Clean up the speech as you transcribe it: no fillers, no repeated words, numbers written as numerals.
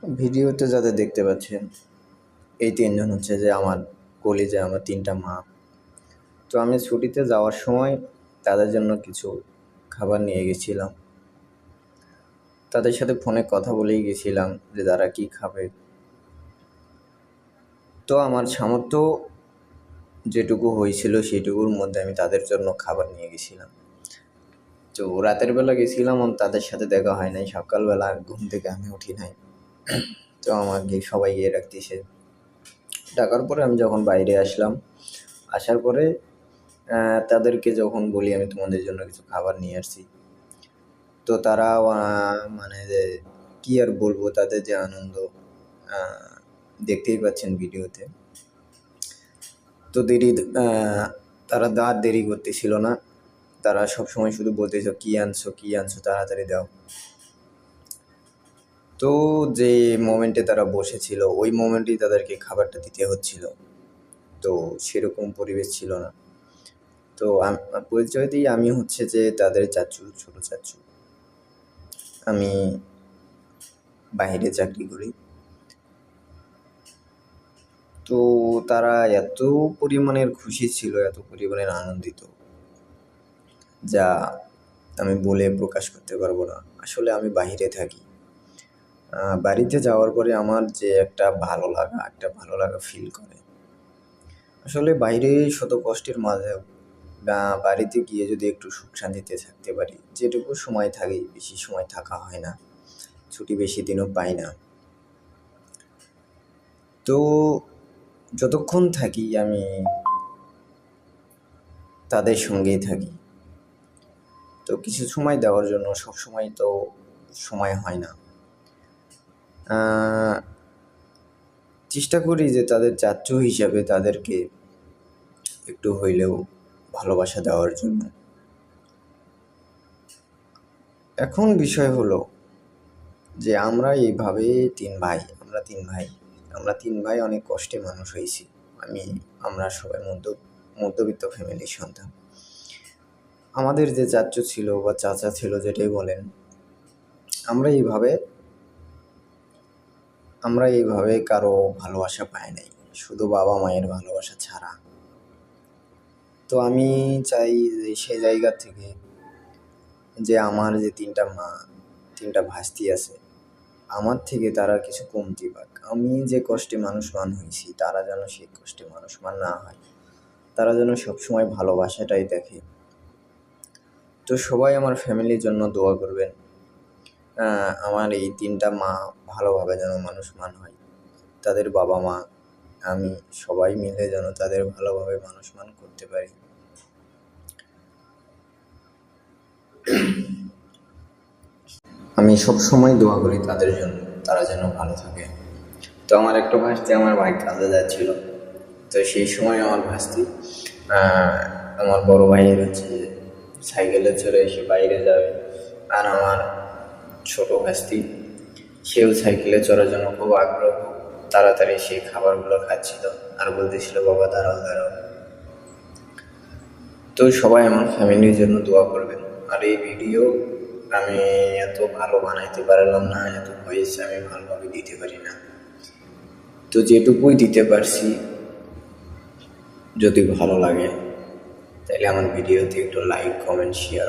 ভিডিওতে যাদের দেখতে পাচ্ছেন এই তিনজন হচ্ছে যে আমার কলিজা, আমার তিনটা মা। তো আমি ছুটিতে যাওয়ার সময় তাদের জন্য কিছু খাবার নিয়ে গেছিলাম। তাদের সাথে ফোনে কথা বলেই গেছিলাম যে তারা কি খাবে। তো আমার সামর্থ্য যেটুকু হয়েছিল সেইটুকুর মধ্যে আমি তাদের জন্য খাবার নিয়ে গেছিলাম। তো রাতের বেলা গেছিলাম, তাদের সাথে দেখা হয় নাই। সকালবেলা ঘুম থেকে আমি উঠি নাই, তো আমাকে সবাই গিয়ে রাখতেছে। ডাকার পরে আমি যখন বাইরে আসলাম, আসার পরে তাদেরকে যখন বলি আমি তোমাদের জন্য কিছু খাবার নিয়ে আসছি, তো তারা মানে যে কী আর বলবো, তাদের যে আনন্দ দেখতেই পাচ্ছেন ভিডিওতে। তো তারা দেরি করতেছিল না, তারা সবসময় শুধু বলতেছিল কী আনছো তাড়াতাড়ি দাও। তো যে মোমেন্টে তারা বসেছিল ওই মোমেন্টেই তাদেরকে খাবারটা দিতে হচ্ছিল, তো সেরকম পরিবেশ ছিল না। তো পরিচয় দিই, আমি হচ্ছে যে তাদের চাচু, ছোট চাচু। আমি বাইরে চাকরি করি। তো তারা এত পরিমাণের খুশি ছিল, এত পরিমাণের আনন্দিত, যা আমি বলে প্রকাশ করতে পারবো না। আসলে আমি বাইরে থাকি, বাড়িতে যাওয়ার পরে আমার যে একটা ভালো লাগা ফিল করে। আসলে বাইরে শত কষ্টের মাঝেও বাড়িতে গিয়ে যদি একটু সুখ শান্তিতে থাকতে পারি, যেটুকু সময় থাকি, বেশি সময় থাকা হয় না, ছুটি বেশি দিনও পাই না। তো যতক্ষণ থাকি আমি তাদের সঙ্গেই থাকি। তো কিছু সময় দেওয়ার জন্য সব সময় তো সময় হয় না। চেষ্টা করি যে তাদের চাচ্চু হিসাবে তাদেরকে একটু হইলেও ভালোবাসা দেওয়ার জন্য। এখন বিষয় হলো যে আমরা এইভাবে আমরা তিন ভাই অনেক কষ্টে মানুষ হয়েছি। আমরা সবাই মধ্যবিত্ত ফ্যামিলির সন্তান। আমাদের যে চাচ্চু ছিল বা চাচা ছিল, যেটাই বলেন, আমরা এইভাবে কারো ভালোবাসা পাই নাই, শুধু বাবা মায়ের ভালোবাসা ছাড়া। তো আমি চাই যে সেই জায়গা থেকে যে আমার যে তিনটা ভাস্তি আছে, আমার থেকে তারা কিছু কমতি পাক। আমি যে কষ্টে মানুষমান হয়েছি, তারা যেন সেই কষ্টে মানুষমান না হয়, তারা যেন সবসময় ভালোবাসাটাই দেখে। তো সবাই আমার ফ্যামিলির জন্য দোয়া করবেন, আমার এই তিনটা মা ভালোভাবে যেন মানুষমান হয়, তাদের বাবা মা আমি সবাই মিলে যেন তাদের ভালোভাবে মানুষমান করতে পারি। আমি সবসময় দোয়া করি তাদের জন্য, তারা যেন ভালো থাকে। তো আমার একটা ভাস্তি, আমার ভাই কাজে যাচ্ছিল, তো সেই সময় আমার ভাস্তি আমার বড় ভাইয়ের হচ্ছে সাইকেলে চড়ে এসে বাইরে যাবে, আর আমার ছোট ভাস্তি সেও সাইকেলে চড়ার জন্য খুব আগ্রহ, তাড়াতাড়ি সেই খাবারগুলো খাচ্ছিল আর বলতেছিল বাবা দাঁড়াও দাঁড়াও। তো সবাই আমার ফ্যামিলির জন্য দোয়া করবেন। আর এই ভিডিও আমি এত ভালো বানাইতে পারলাম না, এত ভয়েস আমি ভালোভাবে দিতে পারি না। তো যেটুকুই দিতে পারছি, যদি ভালো লাগে তাহলে আমার ভিডিওতে একটু লাইক, কমেন্ট, শেয়ার